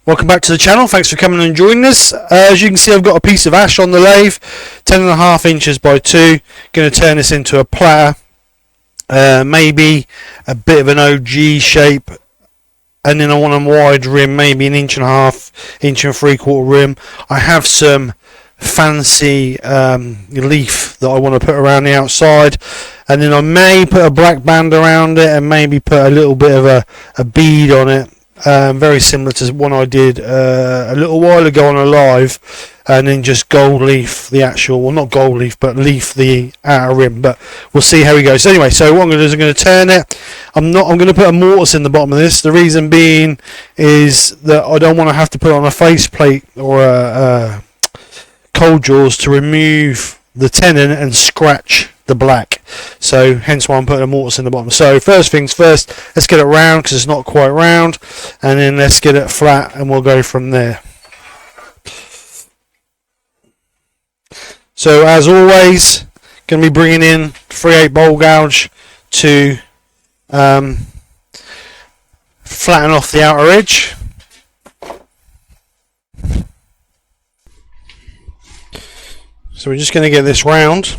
Welcome back to the channel. Thanks for coming and joining us. As you can see, I've got a piece of ash on the lathe, 10.5 inches by 2. Going to turn this into a platter, maybe a bit of an OG shape, and then I want a wide rim, maybe 1.5 inch, 1 3/4 rim. I have some fancy leaf that I want to put around the outside, and then I may put a black band around it and maybe put a little bit of a bead on it. Very similar to one I did a little while ago on a live, and then just gold leaf the actual, well, not gold leaf, but leaf the outer rim. But we'll see how he goes. So anyway, so what I'm going to do is I'm going to turn it. I'm going to put a mortise in the bottom of this. The reason being is that I don't want to have to put on a faceplate or a cold jaws to remove the tenon and scratch the black, so hence why I'm putting a mortise in the bottom. So first things first, let's get it round because it's not quite round, and then let's get it flat and we'll go from there. So as always, going to be bringing in 3/8 bowl gouge to flatten off the outer edge. So we're just going to get this round.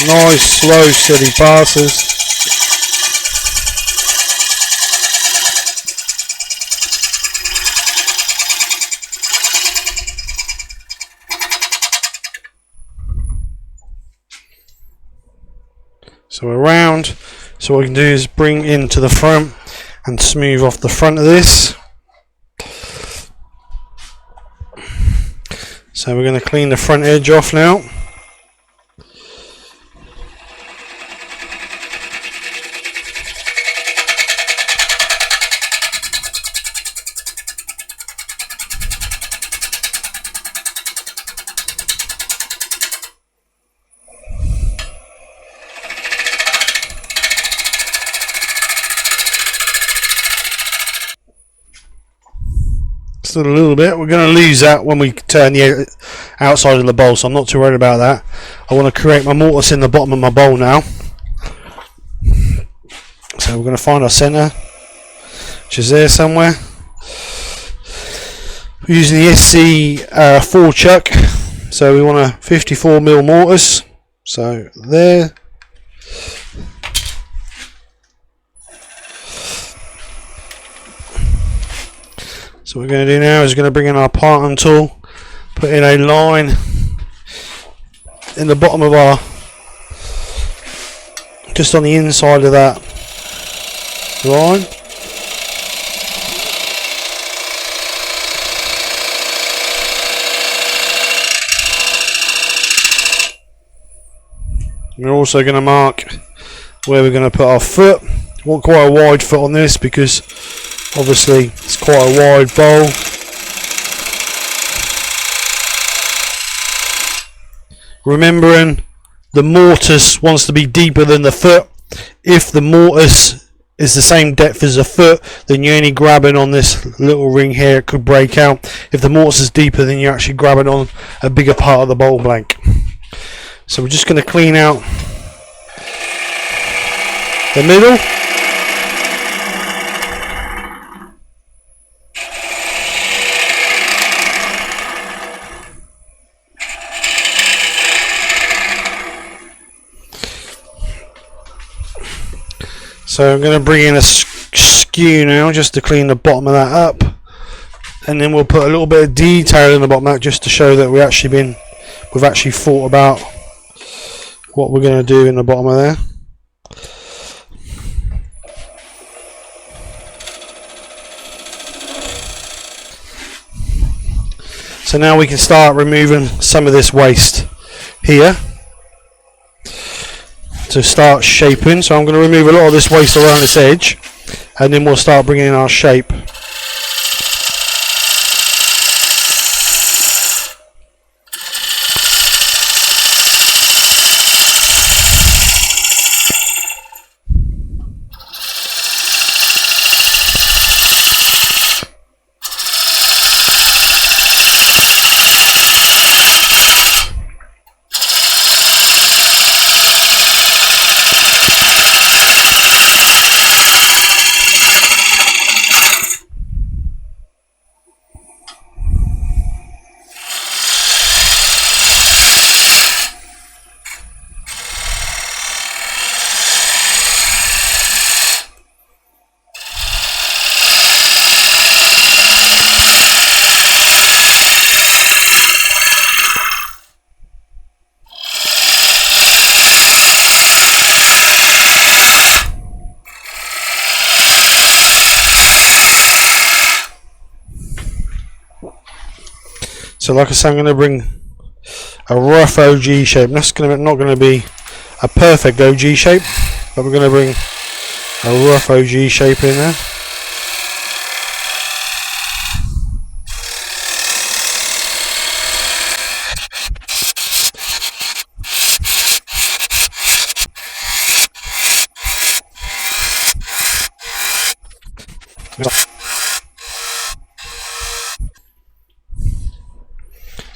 Nice, slow, steady passes. So we're round. So what we can do is bring into the front and smooth off the front of this. So we're going to clean the front edge off now. A little bit. We're going to lose that when we turn the outside of the bowl, so I'm not too worried about that. I want to create my mortise in the bottom of my bowl now. So we're going to find our centre, which is there somewhere. We're using the SC 4 chuck, so we want a 54mm mortise. So there. So what we're going to do now is going to bring in our parting tool, put in a line in the bottom of our, just on the inside of that line. We're also going to mark where we're going to put our foot. We want quite a wide foot on this because obviously it's quite a wide bowl. Remembering the mortise wants to be deeper than the foot. If the mortise is the same depth as the foot, then you're only grabbing on this little ring here, it could break out. If the mortise is deeper, then you're actually grabbing on a bigger part of the bowl blank. So we're just going to clean out the middle. So I'm going to bring in a skew now just to clean the bottom of that up, and then we'll put a little bit of detail in the bottom of that just to show that we've actually thought about what we're going to do in the bottom of there. So now we can start removing some of this waste here to start shaping. So I'm going to remove a lot of this waste around this edge, and then we'll start bringing in our shape. So like I said, I'm going to bring a rough OG shape. That's not going to be a perfect OG shape, but we're going to bring a rough OG shape in there.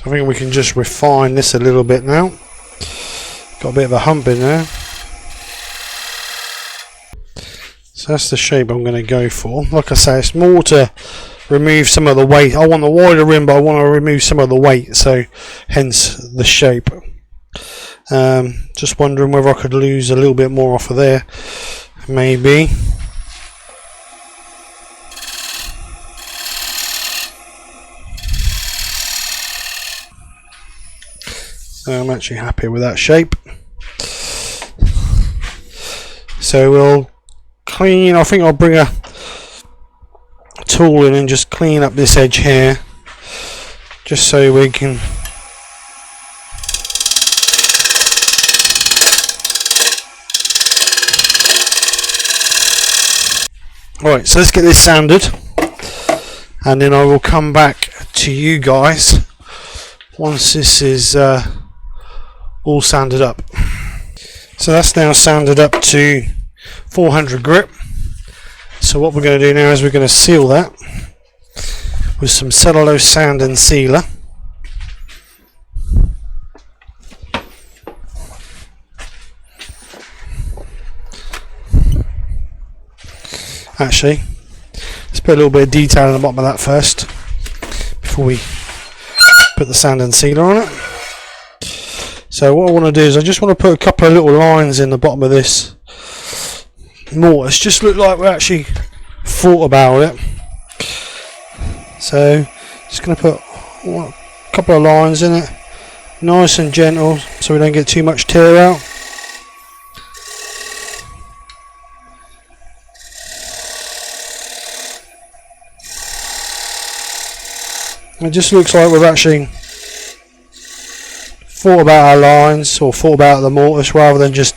I think we can just refine this a little bit now. Got a bit of a hump in there. So that's the shape I'm going to go for. Like I say, it's more to remove some of the weight. I want a wider rim, but I want to remove some of the weight, so hence the shape. Just wondering whether I could lose a little bit more off of there. Maybe. I'm actually happy with that shape. So we'll clean. I think I'll bring a tool in and just clean up this edge here, just so we can Alright, so let's get this sanded, and then I will come back to you guys once this is all sanded up. So that's now sanded up to 400 grit. So what we're going to do now is we're going to seal that with some cellulose sand and sealer. Actually, let's put a little bit of detail in the bottom of that first before we put the sand and sealer on it. So what I want to do is I just want to put a couple of little lines in the bottom of this mortise, just look like we actually thought about it. So just going to put a couple of lines in it, nice and gentle, so we don't get too much tear out. It just looks like we've actually thought about our lines, or thought about the mortise, rather than just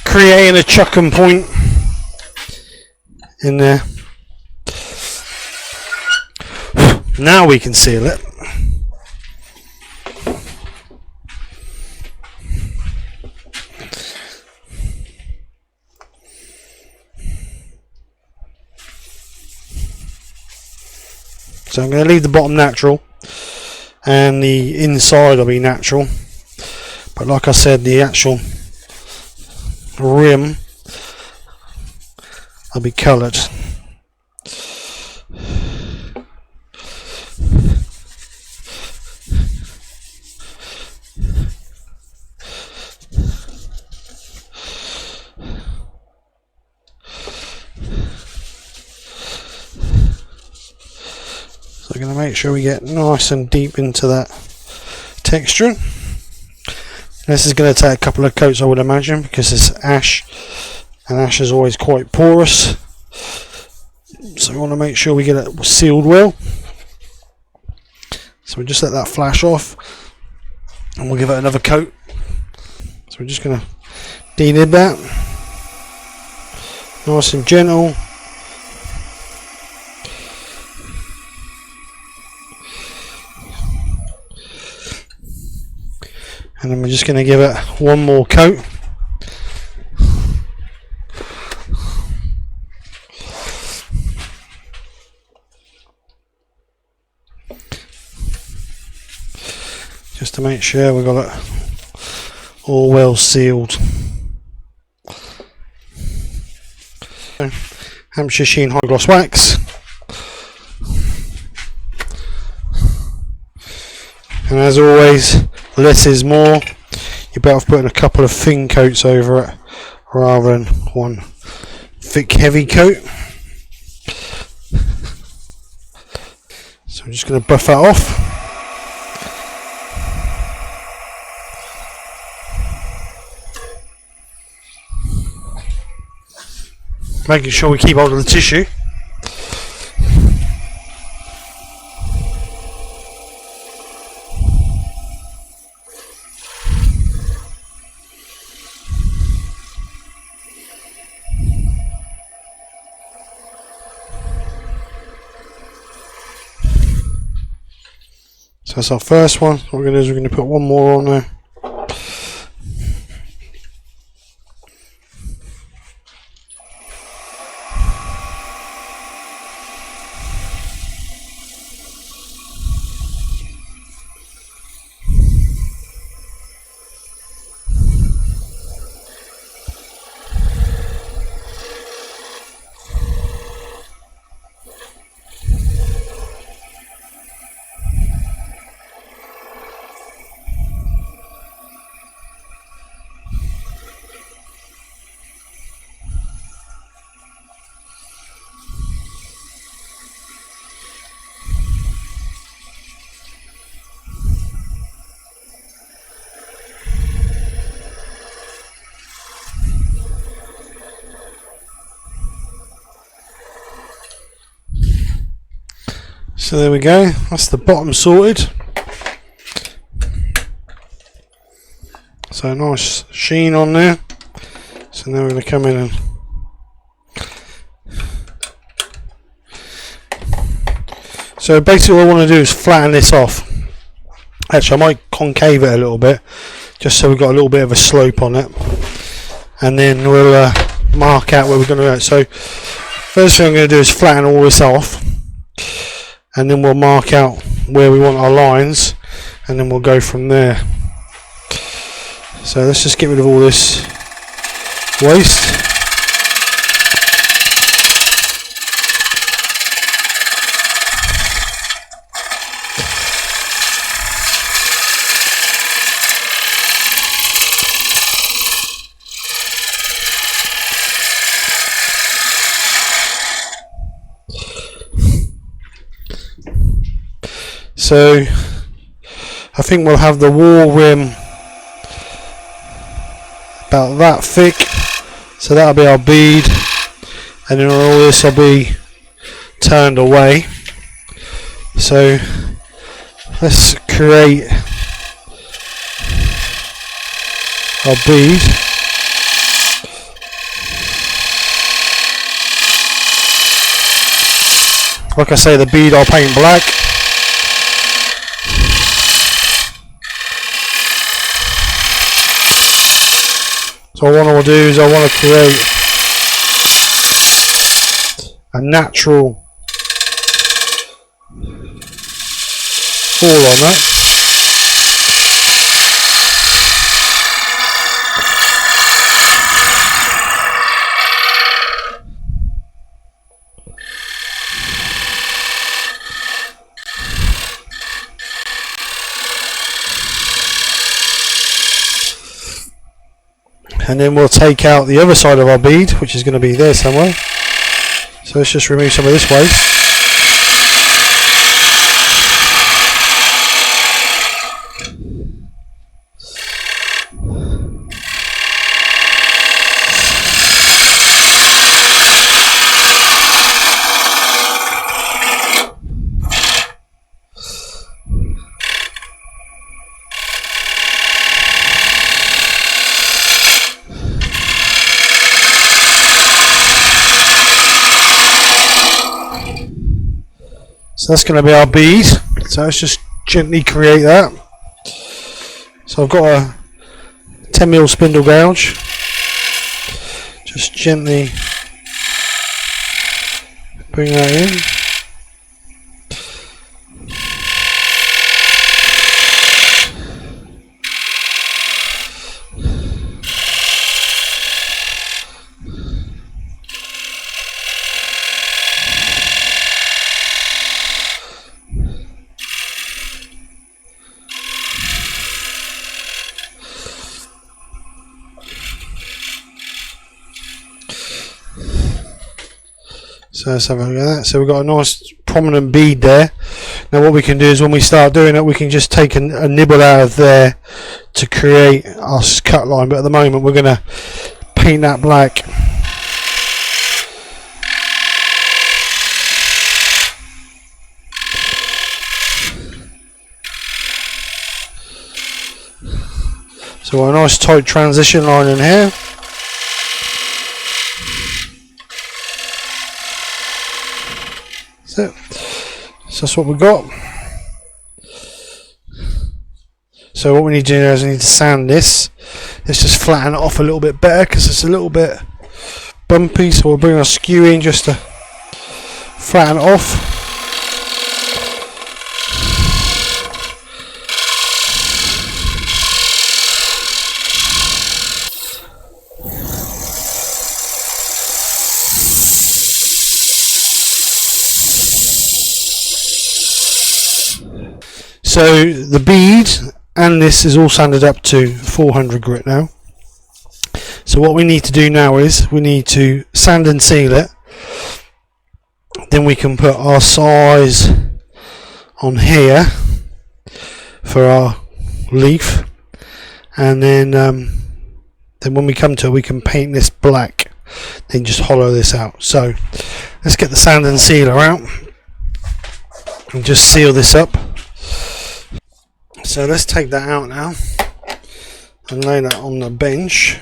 creating a chuck and point in there. Now we can seal it. So I'm going to leave the bottom natural and the inside will be natural, but like I said, the actual rim will be coloured. So we're going to make sure we get nice and deep into that texture. This is going to take a couple of coats, I would imagine, because it's ash, and ash is always quite porous. So we want to make sure we get it sealed well. So we just let that flash off, and we'll give it another coat. So we're just going to denib that, nice and gentle. And then we're just going to give it one more coat. Just to make sure we've got it all well sealed. Hampshire Sheen high gloss wax. And as always, less is more. You're better off putting a couple of thin coats over it rather than one thick heavy coat. So I'm just going to buff that off. Making sure we keep hold of the tissue. So that's our first one. What we're going to do is we're going to put one more on there. So there we go, that's the bottom sorted. So nice sheen on there. So now we're going to come in and so basically what I want to do is flatten this off. Actually I might concave it a little bit just so we've got a little bit of a slope on it, and then we'll mark out where we're going to go. So first thing I'm going to do is flatten all this off, and then we'll mark out where we want our lines, and then we'll go from there. So let's just get rid of all this waste. So I think we'll have the wall rim about that thick, so that'll be our bead, and then all this will be turned away. So let's create our bead. Like I say, the bead I'll paint black. So what I want to do is I want to create a natural fall on that. And then we'll take out the other side of our bead, which is going to be there somewhere. So let's just remove some of this waste. So that's going to be our bead. So let's just gently create that. So I've got a 10mm spindle gouge. Just gently bring that in. So let's have a look at that. So we've got a nice prominent bead there. Now what we can do is when we start doing it, we can just take a nibble out of there to create our cut line. But at the moment we're going to paint that black. So a nice tight transition line in here. So that's what we've got. So what we need to do now is we need to sand this. Let's just flatten it off a little bit better because it's a little bit bumpy. So we'll bring our skew in just to flatten it off. So the bead and this is all sanded up to 400 grit now. So what we need to do now is we need to sand and seal it. Then we can put our size on here for our leaf, and then when we come to it, we can paint this black. Then just hollow this out. So let's get the sand and sealer out and just seal this up. So let's take that out now and lay that on the bench.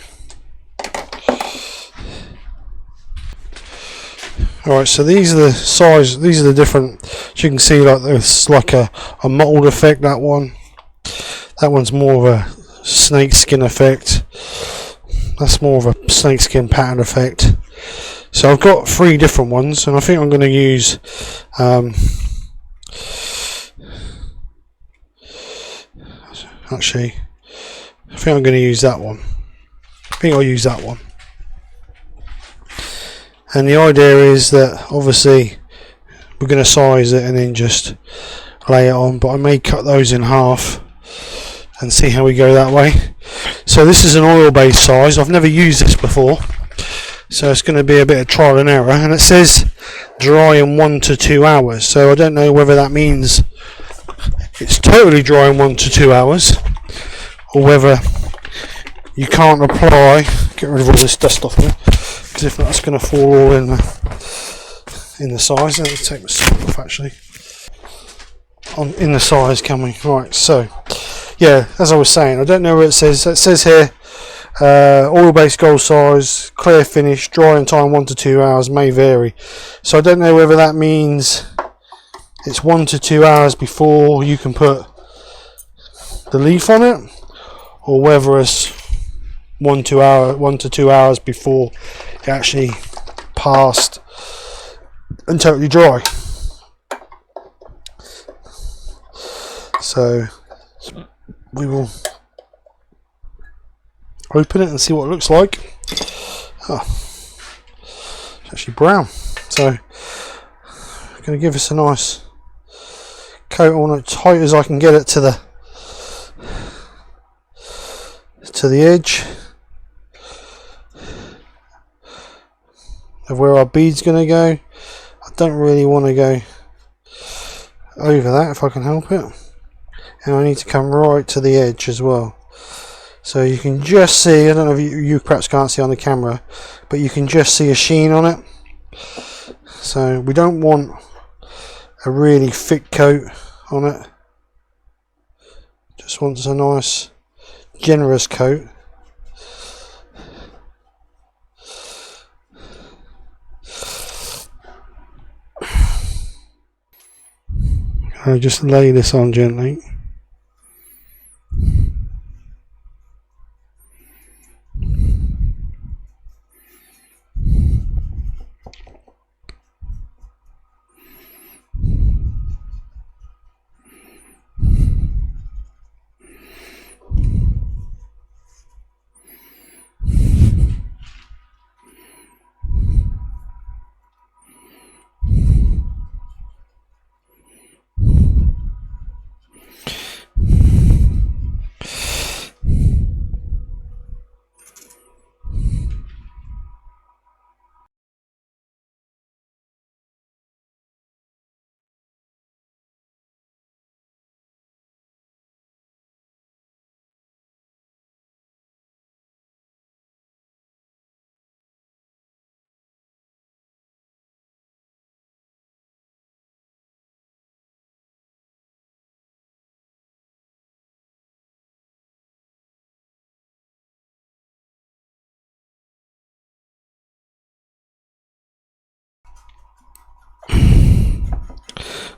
Alright, so these are the size, these are the different, as you can see, like there's like a mottled effect, that one's more of a snake skin effect, that's more of a snake skin pattern effect. So I've got 3 different ones, and I think I'm going to use actually, I think I'm going to use that one. I think I'll use that one. And the idea is that obviously we're going to size it and then just lay it on, but I may cut those in half and see how we go that way. So this is an oil based size. I've never used this before, so it's going to be a bit of trial and error, and it says dry in 1 to 2 hours, so I don't know whether that means it's totally dry in 1 to 2 hours, or whether you can't apply. Get rid of all this dust off here, because if not, it's going to fall all in the size. Let's take my sock off actually. In the size, can we? Right. So, yeah, as I was saying, I don't know where it says. It says here, oil-based gold size, clear finish, drying time 1 to 2 hours, may vary. So I don't know whether that means it's 1 to 2 hours before you can put the leaf on it, or whether it's 1 to 2 hours before it actually passed and totally dry. So we will open it and see what it looks like. Oh, it's actually brown. So I'm going to give this a nice coat on it, tight as I can get it to the edge of where our bead's going to go. I don't really want to go over that if I can help it, and I need to come right to the edge as well. So you can just see, I don't know if you perhaps can't see on the camera, but you can just see a sheen on it. So we don't want a really thick coat on it, just wants a nice generous coat. I'll just lay this on gently.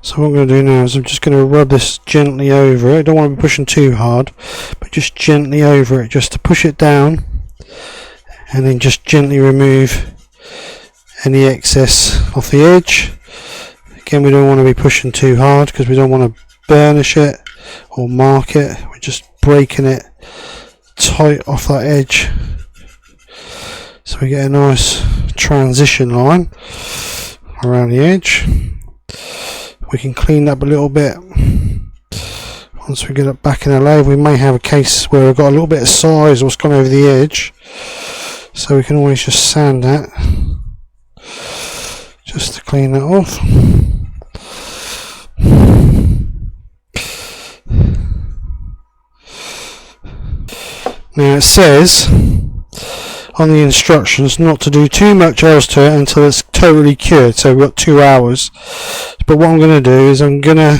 So what I'm going to do now is I'm just going to rub this gently over it. I don't want to be pushing too hard, but just gently over it, just to push it down, and then just gently remove any excess off the edge. Again, we don't want to be pushing too hard because we don't want to burnish it or mark it. We're just breaking it tight off that edge, so we get a nice transition line around the edge. We can clean up a little bit once we get it back in the lathe. We may have a case where we've got a little bit of size what's gone over the edge, so we can always just sand that just to clean that off. Now it says on the instructions not to do too much else to it until it's totally cured, so we've got 2 hours. But what I'm going to do is I'm going to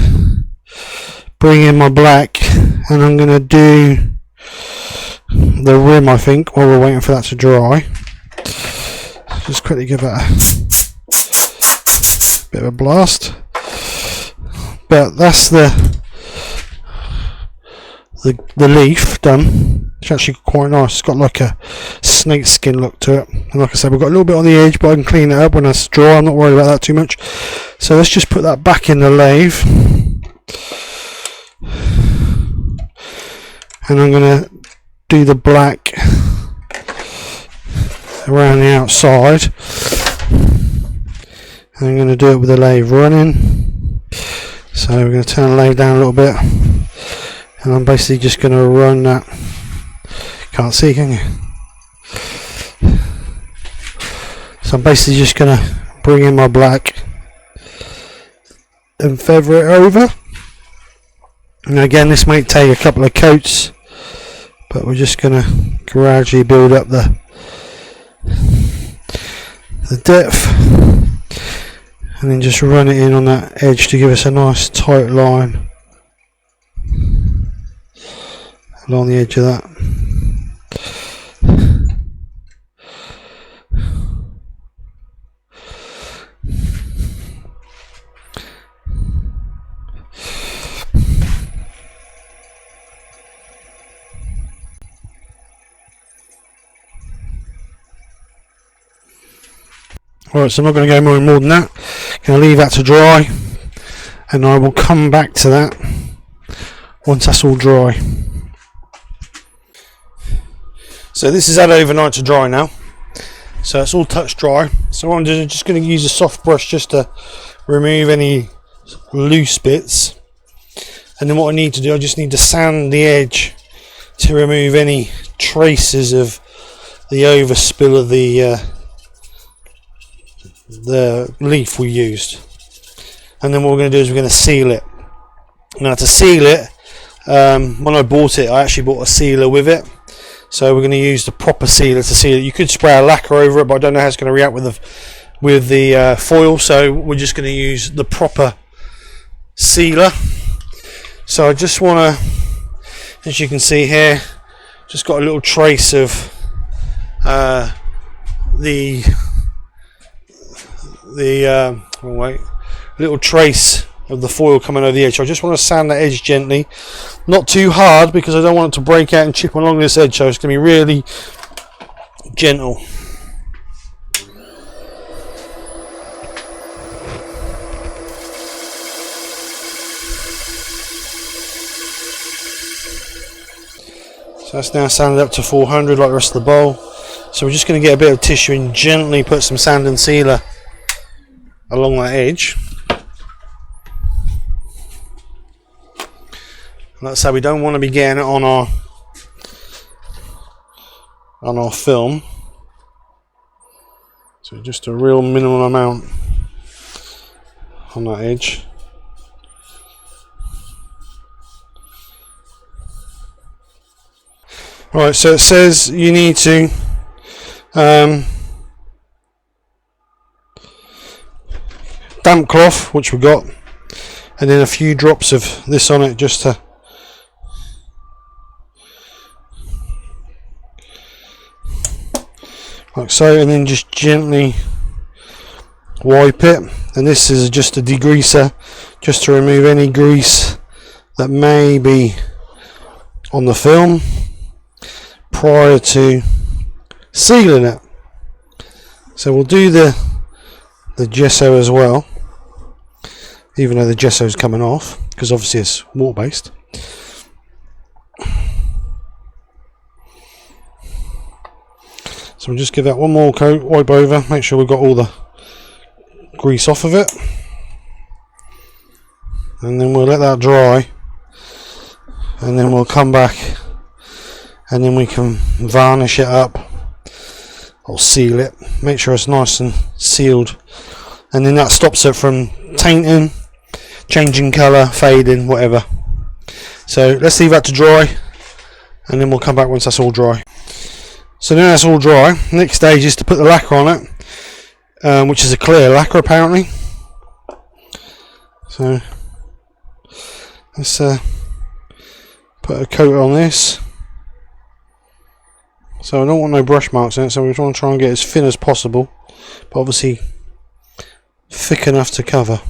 bring in my black, and I'm going to do the rim, I think, while we're waiting for that to dry. Just quickly give that a bit of a blast. But that's the leaf done. It's actually quite nice. It's got like a snake skin look to it, and like I said, we've got a little bit on the edge, but I can clean it up when it's dry. I'm not worried about that too much. So let's just put that back in the lathe, and I'm going to do the black around the outside, and I'm going to do it with the lathe running. So we're going to turn the lathe down a little bit, and I'm basically just going to run that. Can't see, can you? So I'm basically just going to bring in my black and feather it over. And again, this might take a couple of coats, but we're just going to gradually build up the depth, and then just run it in on that edge to give us a nice tight line along the edge of that. Alright, so I'm not going to go more than that. Going to leave that to dry, and I will come back to that once that's all dry. So this is had overnight to dry now, so it's all touch dry. So what I'm doing is just going to use a soft brush just to remove any loose bits, and then what I need to do, I just need to sand the edge to remove any traces of the overspill of the leaf we used. And then what we're going to do is we're going to seal it. Now to seal it, when I bought it, I actually bought a sealer with it, so we're going to use the proper sealer to seal it. You could spray a lacquer over it, but I don't know how it's going to react with the foil, so we're just going to use the proper sealer. So I just want to, as you can see here, just got a little trace of little trace of the foil coming over the edge. So I just want to sand that edge gently, not too hard because I don't want it to break out and chip along this edge, so it's going to be really gentle. So that's now sanded up to 400 like the rest of the bowl. So we're just going to get a bit of tissue and gently put some sand and sealer along that edge. Like I say, we don't want to be getting it on our film. So just a real minimal amount on that edge. Right, so it says you need to damp cloth, which we've got, and then a few drops of this on it just to like so, and then just gently wipe it. And this is just a degreaser, just to remove any grease that may be on the film prior to sealing it. So we'll do the gesso as well, even though the gesso is coming off, because obviously it's water based. So we'll just give that one more coat, wipe over, make sure we've got all the grease off of it, and then we'll let that dry, and then we'll come back and then we can varnish it up or seal it, make sure it's nice and sealed, and then that stops it from tainting, changing colour, fading, whatever. So let's leave that to dry, and then we'll come back once that's all dry. So now that's all dry, next stage is to put the lacquer on it, which is a clear lacquer apparently. So let's put a coat on this. So I don't want no brush marks in it, so we want to try and get as thin as possible, but obviously thick enough to cover.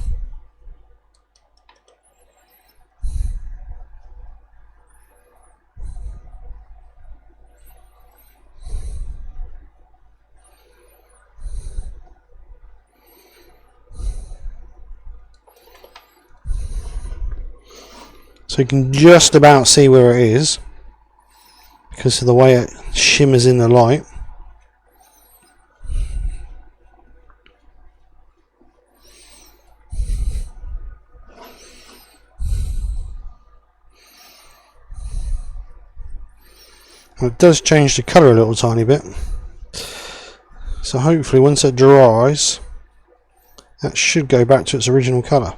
So you can just about see where it is because of the way it shimmers in the light. It does change the colour a little tiny bit, so hopefully once it dries that should go back to its original colour.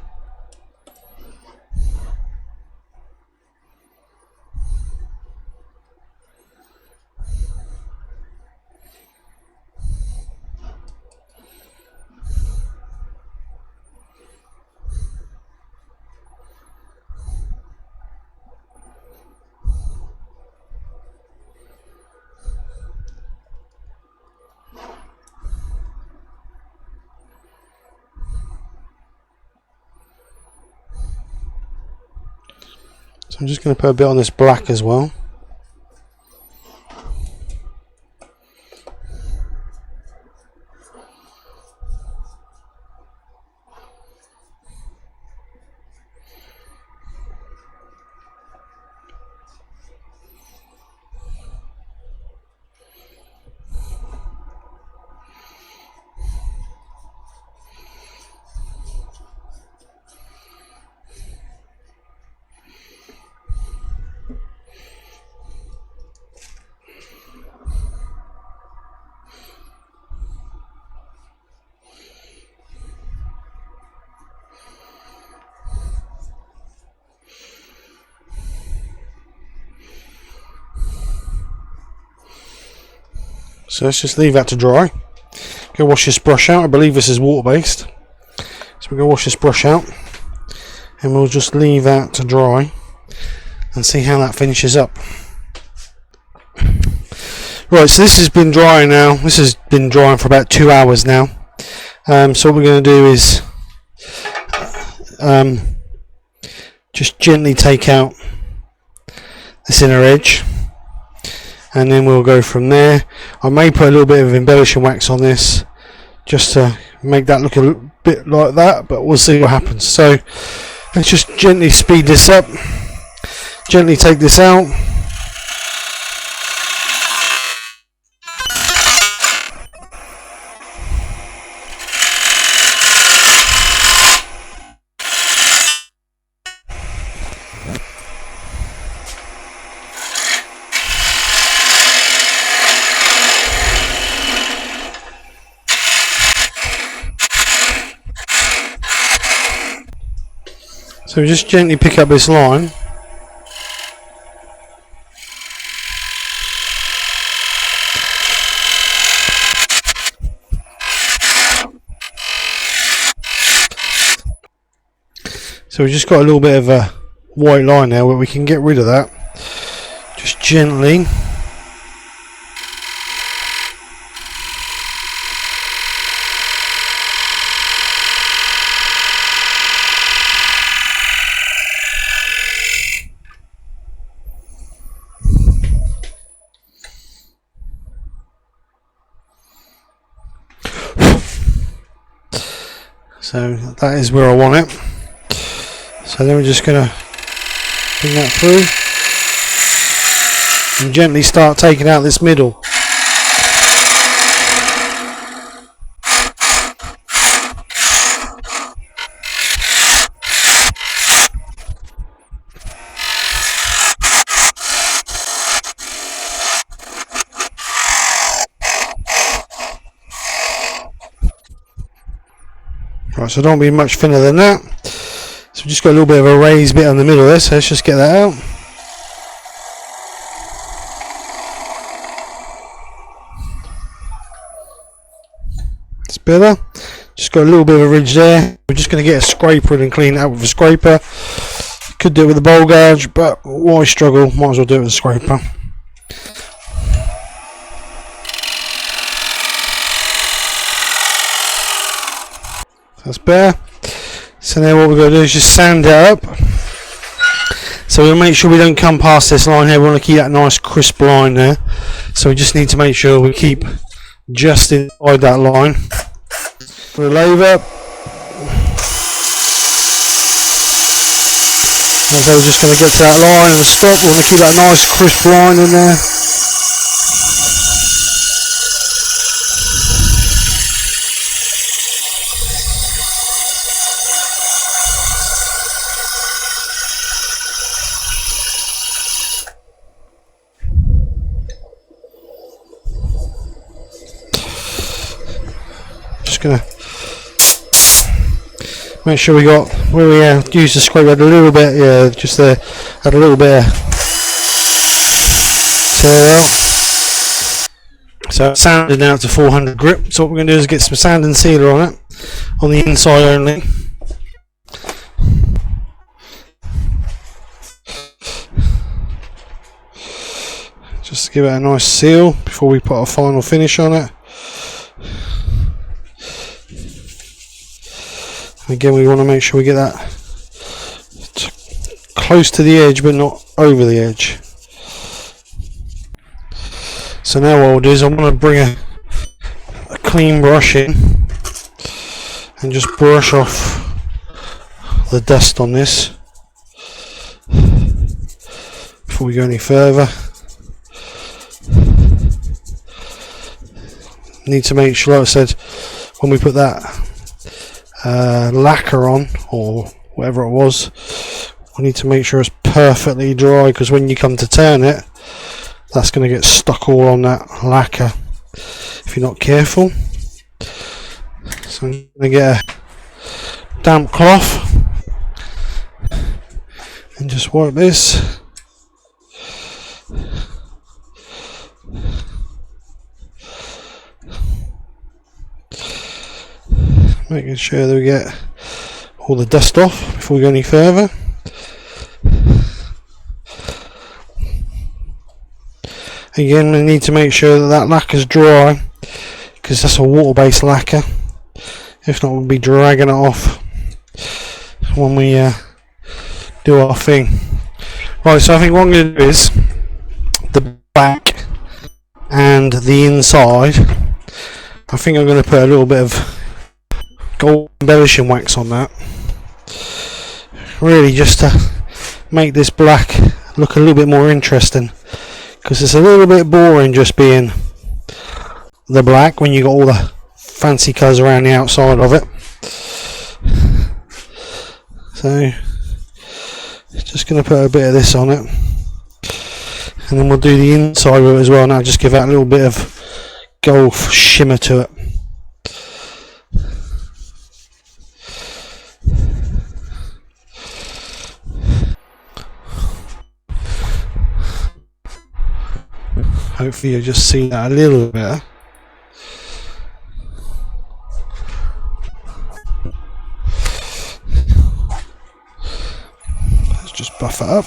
So I'm just going to put a bit on this black as well. So let's just leave that to dry. Go wash this brush out. I believe this is water based. So we'll go wash this brush out and we'll just leave that to dry and see how that finishes up. Right, so this has been drying now. This has been drying for about 2 hours now. So what we're going to do is just gently take out this inner edge, and then we'll go from there. I may put a little bit of embellishing wax on this just to make that look a bit like that, but we'll see what happens. So let's just gently speed this up, gently take this out. So just gently pick up this line. So we've just got a little bit of a white line there, where we can get rid of that. Just gently. So that is where I want it. So then we're just going to bring that through and gently start taking out this middle. Right, so don't be much thinner than that. So we've just got a little bit of a raised bit on the middle there, so let's just get that out. It's better. Just got a little bit of a ridge there. We're just going to get a scraper and clean it out with a scraper. Could do it with a bowl gouge, but why struggle? Might as well do it with a scraper. That's better. So now what we're going to do is just sand it up. So we'll make sure we don't come past this line here. We want to keep that nice crisp line there. So we just need to make sure we keep just inside that line. Put a lathe. So we're just going to get to that line and stop. We want to keep that nice crisp line in there. Gonna make sure we got where we used the scrape, had a little bit, just there, had a little bit of tear out. So sanded now to 400 grip. So what we're going to do is get some sand and sealer on it, on the inside only. Just to give it a nice seal before we put a final finish on it. Again, we want to make sure we get that close to the edge but not over the edge. So now what I'll do is I'm going to bring a clean brush in and just brush off the dust on this before we go any further. Need to make sure, like I said, when we put that lacquer on, or whatever it was, we need to make sure it's perfectly dry, because when you come to turn it, that's going to get stuck all on that lacquer if you're not careful. So I'm going to get a damp cloth and just wipe this. Making sure that we get all the dust off before we go any further. Again, we need to make sure that that lacquer is dry, because that's a water-based lacquer. If not, we'll be dragging it off when we do our thing. Right, so I think what I'm going to do is the back and the inside. I think I'm going to put a little bit of gold embellishing wax on that, really just to make this black look a little bit more interesting, because it's a little bit boring just being the black when you got all the fancy colours around the outside of it. So just going to put a bit of this on it, and then we'll do the inside with it as well. Now just give that a little bit of gold shimmer to it. Hopefully you'll just see that a little better. Let's just buff it up.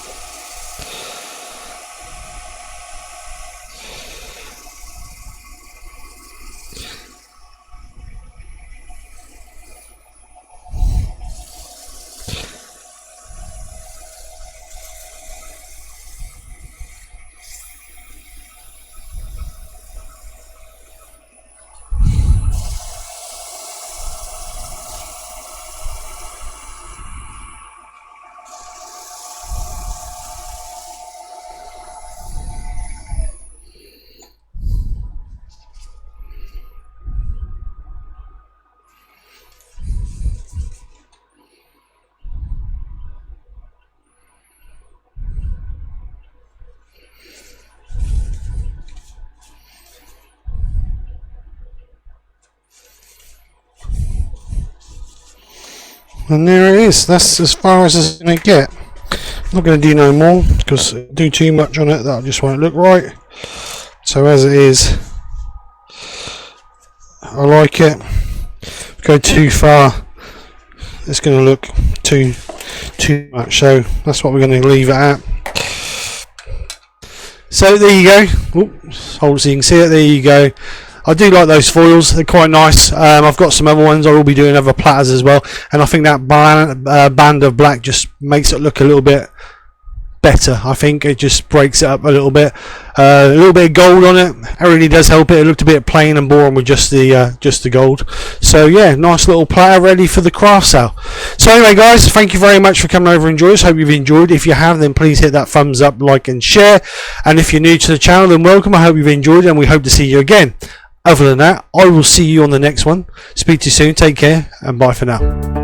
And there it is. That's as far as it's going to get. I'm not going to do no more, because do too much on it that just won't look right. So as it is, I like it. Go too far, it's going to look too much. So that's what we're going to leave it at. So there you go. Oops, hold so you can see it. There you go. I do like those foils, they're quite nice. I've got some other ones, I will be doing other platters as well, and I think that band of black just makes it look a little bit better. I think it just breaks it up a little bit of gold on it. It really does help it. It looked a bit plain and boring with just the gold. So yeah, nice little platter ready for the craft sale. So anyway guys, thank you very much for coming over and joining us. Hope you've enjoyed. If you have, then please hit that thumbs up, like and share, and if you're new to the channel, then welcome. I hope you've enjoyed, and we hope to see you again. Other than that, I will see you on the next one. Speak to you soon, take care, and bye for now.